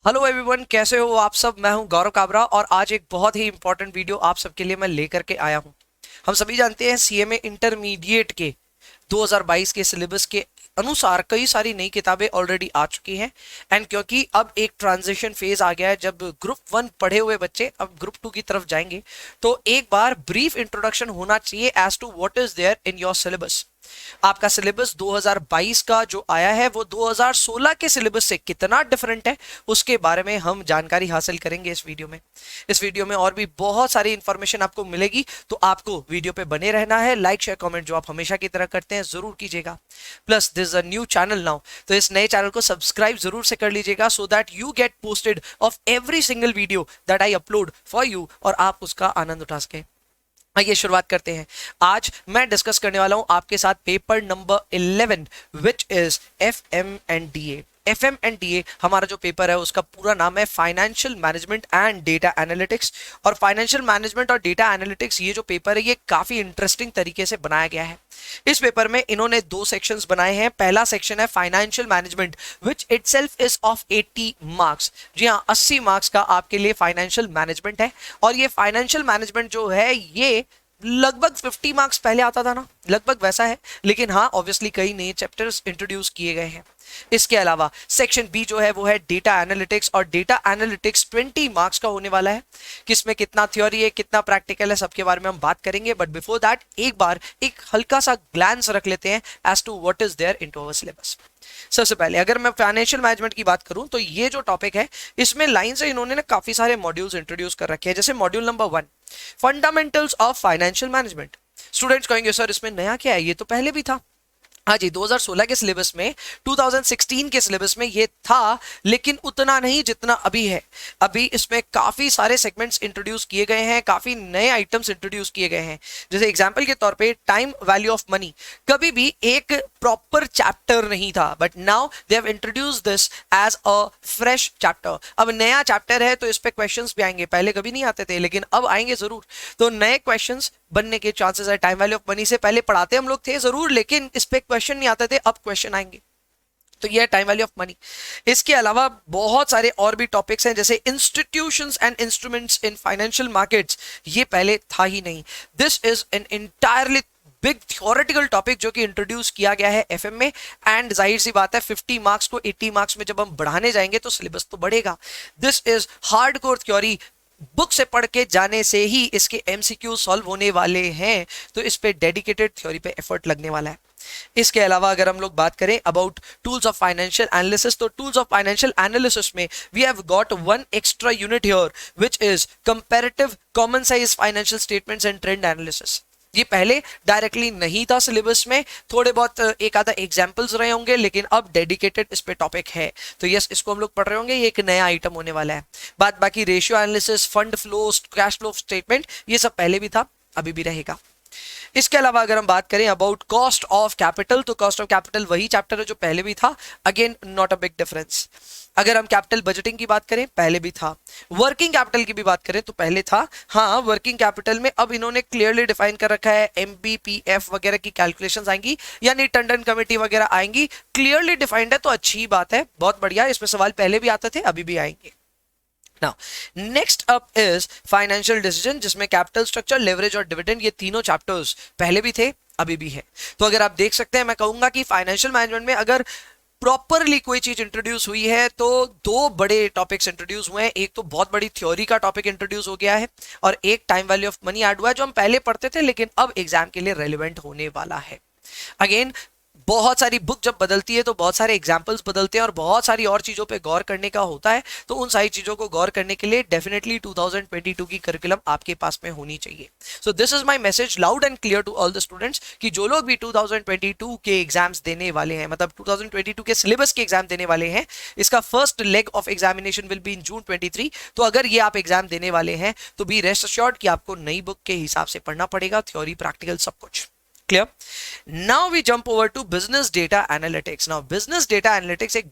Hello everyone, कैसे हो आप सब। मैं हूं गौरव काबरा और आज एक बहुत ही इंपॉर्टेंट वीडियो आप सबके लिए मैं लेकर के आया हूं। हम सभी जानते हैं सीएमए इंटरमीडिएट के 2022 के सिलेबस के अनुसार कई सारी नई किताबें ऑलरेडी आ चुकी हैं। एंड क्योंकि अब एक ट्रांजिशन फेज आ गया है, जब ग्रुप 1 पढ़े हुए बच्चे अब ग्रुप 2 की तरफ जाएंगे तो एक बार ब्रीफ इंट्रोडक्शन होना चाहिए as to what is there in your syllabus. आपका सिलेबस 2022 का जो आया है वो 2016 के सिलेबस से कितना डिफरेंट है, उसके बारे में हम जानकारी हासिल करेंगे इस वीडियो में। इस वीडियो में और भी बहुत सारी इंफॉर्मेशन आपको मिलेगी, तो आपको वीडियो पे बने रहना है। लाइक शेयर कमेंट जो आप हमेशा की तरह करते हैं जरूर कीजिएगा। Plus this a new channel now, तो इस नए चैनल को सब्सक्राइब जरूर से कर लीजिएगा so that you get posted of every single video that I upload for you और आप उसका आनंद उठा सकें। आइए शुरुआत करते हैं। आज मैं डिस्कस करने वाला हूं आपके साथ paper number 11 which is FMNDA। FMNDA हमारा जो पेपर है उसका पूरा नाम है financial management and data analytics. और फाइनेंशियल मैनेजमेंट और डेटा एनालिटिक्स ये जो पेपर है ये काफी इंटरेस्टिंग तरीके से बनाया गया है। इस पेपर में इन्होंने दो सेक्शंस बनाए हैं। पहला सेक्शन है financial management which itself is of 80 marks. जी हाँ, 80 मार्क्स का आपके लिए फाइनेंशियल मैनेजमेंट है। और ये फाइनेंशियल मैनेजमेंट जो है ये लगभग 50 मार्क्स पहले आता था ना, लगभग वैसा है। लेकिन हाँ, ऑब्वियसली कई नए चैप्टर्स इंट्रोड्यूस किए गए हैं। इसके अलावा सेक्शन बी जो है वो है डेटा एनालिटिक्स, और डेटा एनालिटिक्स 20 मार्क्स का होने वाला है। किसमें कितना थ्योरी है कितना प्रैक्टिकल है सबके बारे में हम बात करेंगे। बट बिफोर दैट एक बार एक हल्का सा ग्लैंस रख लेते हैं as to what is there into our syllabus. सबसे पहले अगर मैं फाइनेंशियल मैनेजमेंट की बात करूं तो ये जो टॉपिक है इसमें लाइन से इन्होंने ना काफी सारे मॉड्यूल्स इंट्रोड्यूस कर रखे हैं। जैसे module number 1 fundamentals of financial management. Students कहेंगे सर इसमें नया क्या है, ये तो पहले भी था। हाँ जी, 2016 के सिलेबस में 2016 के सिलेबस में ये था, लेकिन उतना नहीं जितना अभी है। अभी इसमें काफी सारे सेगमेंट्स इंट्रोड्यूस किए गए हैं, काफी नए आइटम्स इंट्रोड्यूस किए गए हैं। जैसे एग्जांपल के तौर पे टाइम वैल्यू ऑफ मनी कभी भी एक प्रॉपर चैप्टर नहीं था, but now they have introduce this as a fresh chapter. अब नया चैप्टर है तो इस पे क्वेश्चंस भी आएंगे, पहले कभी नहीं आते थे लेकिन अब आएंगे जरूर। तो नए क्वेश्चंस बनने के चांसेस है। टाइम वैल्यू ऑफ मनी से पहले पढ़ाते हम लोग थे जरूर, लेकिन इस पे क्वेश्चन नहीं आते थे, अब क्वेश्चन आएंगे। तो ये है टाइम वैल्यू ऑफ मनी। इसके अलावा बहुत सारे और भी टॉपिक्स हैं, जैसे institutions and instruments in financial markets. ये पहले था ही नहीं। This is an entirely big theoretical topic जो कि इंट्रोड्यूस किया गया है एफएम में। एंड जाहिर सी बात है 50 मार्क्स को 80 मार्क्स में जब हम बढ़ाने जाएंगे तो सिलेबस तो बढ़ेगा। This is hardcore theory. Book से पढ़ के जाने से ही इसके एमसीक्यू सॉल्व होने वाले हैं, तो इस पे डेडिकेटेड थ्योरी पे एफर्ट लगने वाला है। इसके अलावा अगर हम लोग बात करें about tools of financial analysis, तो टूल्स ऑफ फाइनेंशियल एनालिसिस में we have got one extra unit here which is comparative common size financial statements and trend analysis. ये पहले डायरेक्टली नहीं था सिलेबस में, थोड़े बहुत एक आधा एग्जांपल्स रहे होंगे, लेकिन अब डेडिकेटेड इस पे टॉपिक है। तो यस, इसको हम लोग पढ़ रहे होंगे, ये एक नया आइटम होने वाला है। बात बाकी ratio analysis, fund flow, cash flow statement, ये सब पहले भी था, अभी भी रहेगा। इसके अलावा अगर हम बात करें अबाउट कॉस्ट ऑफ कैपिटल, तो कॉस्ट ऑफ कैपिटल वही चैप्टर है जो पहले भी था। Again not a big difference. अगर हम कैपिटल बजटिंग की बात करें, पहले भी था। वर्किंग कैपिटल की भी बात करें तो पहले था। हाँ, वर्किंग कैपिटल में अब इन्होंने क्लियरली डिफाइन कर रखा है, एमबीपीएफ वगैरह की कैलकुलेशंस आएंगी, यानी टंडन कमेटी वगैरह आएंगी। क्लियरली डिफाइंड है तो अच्छी बात है, बहुत बढ़िया। इसमें सवाल पहले भी आते थे, अभी भी आएंगे। Now, next up is financial decision, जिसमें कैपिटल स्ट्रक्चर, लेवरेज और डिविडेंड, ये तीनों चैप्टर्स पहले भी थे, अभी भी है। तो अगर आप देख सकते हैं, मैं कहूंगा कि फाइनेंशियल मैनेजमेंट में अगर प्रॉपरली कोई चीज इंट्रोड्यूस हुई है तो दो बड़े टॉपिक्स इंट्रोड्यूस हुए हैं। एक तो बहुत बड़ी थ्योरी का टॉपिक इंट्रोड्यूस हो गया है, और एक time value of money add हुआ है जो हम पहले पढ़ते थे लेकिन अब एग्जाम के लिए रेलिवेंट होने वाला है। अगेन, बहुत सारी बुक जब बदलती है तो बहुत सारे एग्जाम्पल्स बदलते हैं और बहुत सारी और चीजों पे गौर करने का होता है। तो उन सारी चीजों को गौर करने के लिए डेफिनेटली 2022 की करिकुलम आपके पास में होनी चाहिए। So this is my message loud and clear to all the students कि जो लोग भी 2022 के एग्जाम्स देने वाले हैं, मतलब 2022 के सिलेबस के एग्जाम देने वाले हैं, इसका first leg of examination will be in June 23। तो अगर ये आप एग्जाम देने वाले हैं तो बी रेस्ट अश्योर्ड कि आपको नई बुक के हिसाब से पढ़ना पड़ेगा, थ्योरी प्रैक्टिकल सब कुछ clear. Now we jump over to business data analytics. Now business data analytics एक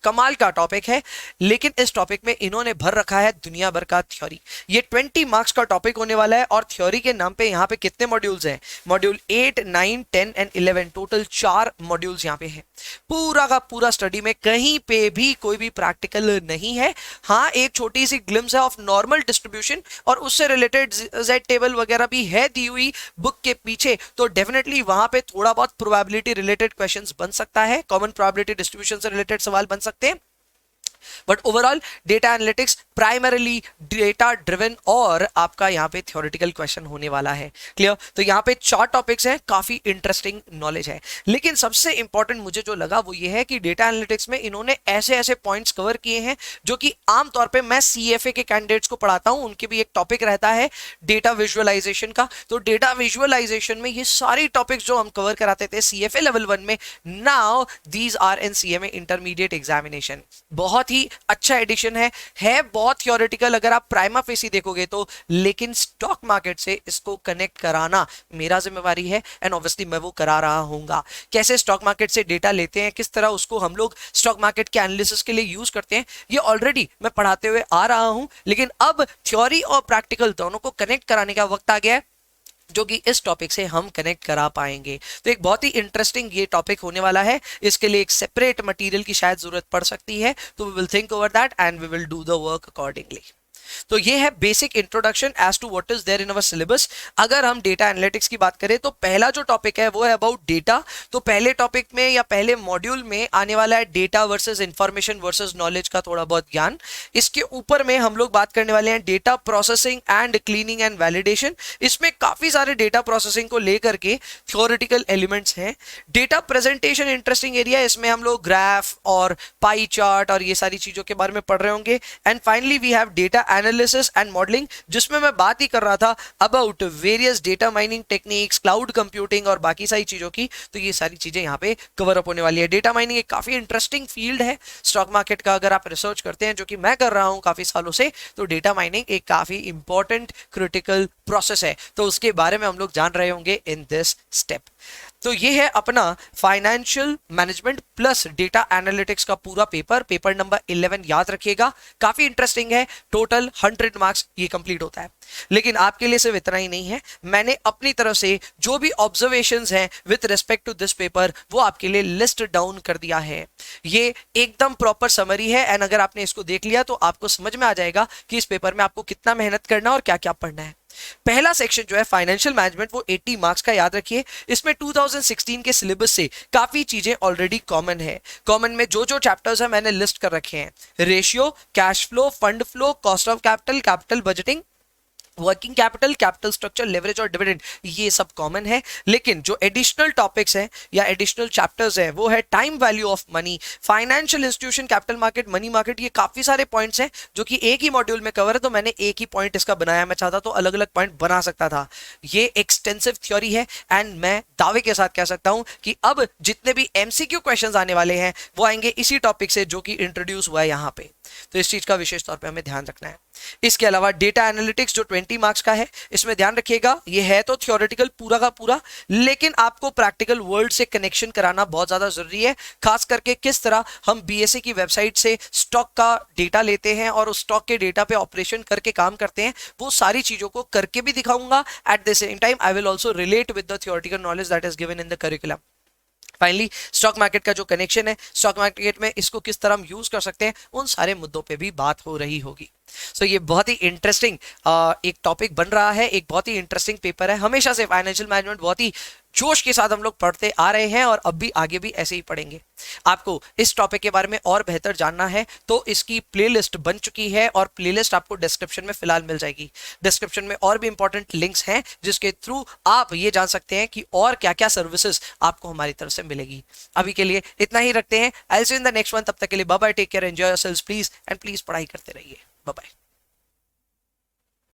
कमाल का टॉपिक है, लेकिन इस टॉपिक में इन्होंने भर रखा है दुनिया भर का थ्योरी। ये 20 मार्क्स का टॉपिक होने वाला है और थ्योरी के नाम पे यहाँ पे कितने मॉड्यूल्स हैं? मॉड्यूल 8, 9, 10 एंड 11, टोटल 4 मॉड्यूल्स यहाँ पे हैं। पूरा का पूरा स्टडी में कहीं पे भी कोई भी प्रैक्टिकल नहीं है। हाँ, एक छोटी सी ग्लिम्स है ऑफ नॉर्मल डिस्ट्रीब्यूशन और उससे रिलेटेड जेड टेबल वगैरह भी है दी हुई बुक के पीछे, तो डेफिनेटली वहां पे थोड़ा बहुत प्रोबेबिलिटी रिलेटेड क्वेश्चंस बन सकता है, कॉमन प्रोबेबिलिटी डिस्ट्रीब्यूशन से रिलेटेड सवाल बन सकते हैं। But overall data analytics primarily data driven और आपका यहाँ पे थ्योरेटिकल क्वेश्चन होने वाला है। क्लियर? तो यहाँ पे 4 टॉपिक्स हैं, काफी इंटरेस्टिंग नॉलेज है। लेकिन सबसे इंपॉर्टेंट मुझे जो लगा वो ये है कि डेटा एनालिटिक्स में इन्होंने ऐसे ऐसे पॉइंट्स कवर किए हैं जो कि आमतौर पे मैं सीएफए के कैंडिडेट्स को पढ़ाता हूं, उनके भी एक टॉपिक रहता है डेटा विजुअलाइजेशन का। तो डेटा विजुअलाइजेशन में ये सारी टॉपिक्स जो हम कवर कराते थे सीएफए लेवल 1 में, now these are in CMA intermediate examination. बहुत ही अच्छा एडिशन है बहुत थियोरेटिकल अगर आप प्राइमा फेसी देखोगे तो, लेकिन स्टॉक मार्केट से इसको कनेक्ट कराना मेरा जिम्मेवारी है एंड ऑब्वियसली मैं वो करा रहा हूंगा। कैसे स्टॉक मार्केट से डेटा लेते हैं, किस तरह उसको हम लोग स्टॉक मार्केट के एनालिसिस के लिए यूज करते हैं, ये ऑलरेडी मैं पढ़ाते हुए आ रहा हूं, लेकिन अब थ्योरी और प्रैक्टिकल दोनों को कनेक्ट कराने का वक्त आ गया है, जो कि इस टॉपिक से हम कनेक्ट करा पाएंगे। तो एक बहुत ही इंटरेस्टिंग ये टॉपिक होने वाला है। इसके लिए एक सेपरेट मटेरियल की शायद जरूरत पड़ सकती है, तो we will think over that and we will do the work accordingly. तो ये है basic introduction as to what is there in our syllabus. अगर हम डेटा एनालिटिक्स की बात करें तो पहला जो टॉपिक है वो है अबाउट डेटा। तो पहले टॉपिक में या पहले मॉड्यूल में आने वाला है data versus information versus knowledge का थोड़ा बहुत ज्ञान। इसके ऊपर में हम लोग बात करने वाले हैं data processing and cleaning and validation. इसमें काफी सारे डेटा प्रोसेसिंग को लेकर के थ्योरेटिकल एलिमेंट्स हैं। डेटा प्रेजेंटेशन इंटरेस्टिंग एरिया है, इसमें हम लोग ग्राफ और पाई चार्ट और ये सारी चीजों के बारे में पढ़ रहे होंगे। And finally we have data analysis and modelling, जिसमें मैं बात ही कर रहा था about various data mining techniques, cloud computing और बाकी सारी चीजों की। तो ये सारी चीजें यहाँ पे कवर अप होने वाली है। डेटा माइनिंग एक काफी इंटरेस्टिंग फील्ड है स्टॉक मार्केट का, अगर आप रिसर्च करते हैं, जो कि मैं कर रहा हूं काफी सालों से, तो डेटा माइनिंग एक काफी इंपॉर्टेंट क्रिटिकल प्रोसेस है। तो उसके बारे में हम लोग जान रहे होंगे इन दिस स्टेप। तो ये है अपना financial management plus data analytics का पूरा पेपर, पेपर नंबर 11 याद रखिएगा, काफी इंटरेस्टिंग है। टोटल 100 मार्क्स ये कंप्लीट होता है। लेकिन आपके लिए सिर्फ इतना ही नहीं है, मैंने अपनी तरफ से जो भी ऑब्जर्वेशंस हैं with respect to this paper वो आपके लिए लिस्ट डाउन कर दिया है। ये एकदम प्रॉपर समरी है एंड अगर आपने इसको देख लिया तो आपको समझ में आ जाएगा कि इस पेपर में आपको कितना मेहनत करना और क्या क्या पढ़ना है। पहला सेक्शन जो है फाइनेंशियल मैनेजमेंट, वो 80 मार्क्स का याद रखिए। इसमें 2016 के सिलेबस से काफी चीजें ऑलरेडी कॉमन है। कॉमन में जो जो चैप्टर्स है मैंने लिस्ट कर रखे हैं, ratio, cash flow, fund flow, cost of capital, capital budgeting, working capital, capital structure, leverage और डिविडेंड, ये सब कॉमन है। लेकिन जो एडिशनल टॉपिक्स हैं या एडिशनल चैप्टर्स हैं वो है time value of money, financial institution, capital market, money market. ये काफी सारे पॉइंट्स हैं जो कि एक ही मॉड्यूल में कवर है, तो मैंने एक ही पॉइंट इसका बनाया। मैं चाहता तो अलग अलग पॉइंट बना सकता था। ये एक्सटेंसिव थ्योरी है एंड मैं दावे के साथ कह सकता हूं कि अब जितने भी एमसीक्यू क्वेश्चंस आने वाले हैं वो आएंगे इसी टॉपिक से जो कि इंट्रोड्यूस हुआ है यहाँ पे। तो इस चीज का विशेष तौर पे हमें ध्यान रखना है। इसके अलावा डेटा एनालिटिक्स जो 20 मार्क्स का है, इसमें ध्यान रखिएगा ये है तो थ्योरेटिकल पूरा का पूरा, लेकिन आपको प्रैक्टिकल वर्ल्ड से कनेक्शन कराना बहुत ज्यादा जरूरी है। खास करके किस तरह हम बीएसए की वेबसाइट से स्टॉक का डेटा लेते हैं और उस स्टॉक के डेटा पे ऑपरेशन करके काम करते हैं, वो सारी चीजों को करके भी दिखाऊंगा। At the same time I will also relate with the theoretical knowledge that is given in the curriculum. Finally stock market का जो कनेक्शन है, स्टॉक मार्केट में इसको किस तरह हम यूज कर सकते हैं, उन सारे मुद्दों पे भी बात हो रही होगी। सो ये बहुत ही इंटरेस्टिंग एक टॉपिक बन रहा है, एक बहुत ही इंटरेस्टिंग पेपर है। हमेशा से फाइनेंशियल मैनेजमेंट बहुत ही जोश के साथ हम लोग पढ़ते आ रहे हैं और अब भी आगे भी ऐसे ही पढ़ेंगे। आपको इस टॉपिक के बारे में और बेहतर जानना है तो इसकी प्लेलिस्ट बन चुकी है और प्लेलिस्ट आपको डिस्क्रिप्शन में फिलहाल मिल जाएगी। डिस्क्रिप्शन में और भी इंपॉर्टेंट लिंक्स हैं जिसके थ्रू आप ये जान सकते हैं कि और क्या क्या सर्विसेज आपको हमारी तरफ से मिलेगी। अभी के लिए इतना ही रखते हैं। I will see you in the next one. तब तक के लिए bye bye, take care, enjoy yourselves please, and please पढ़ाई करते रहिए। Bye bye.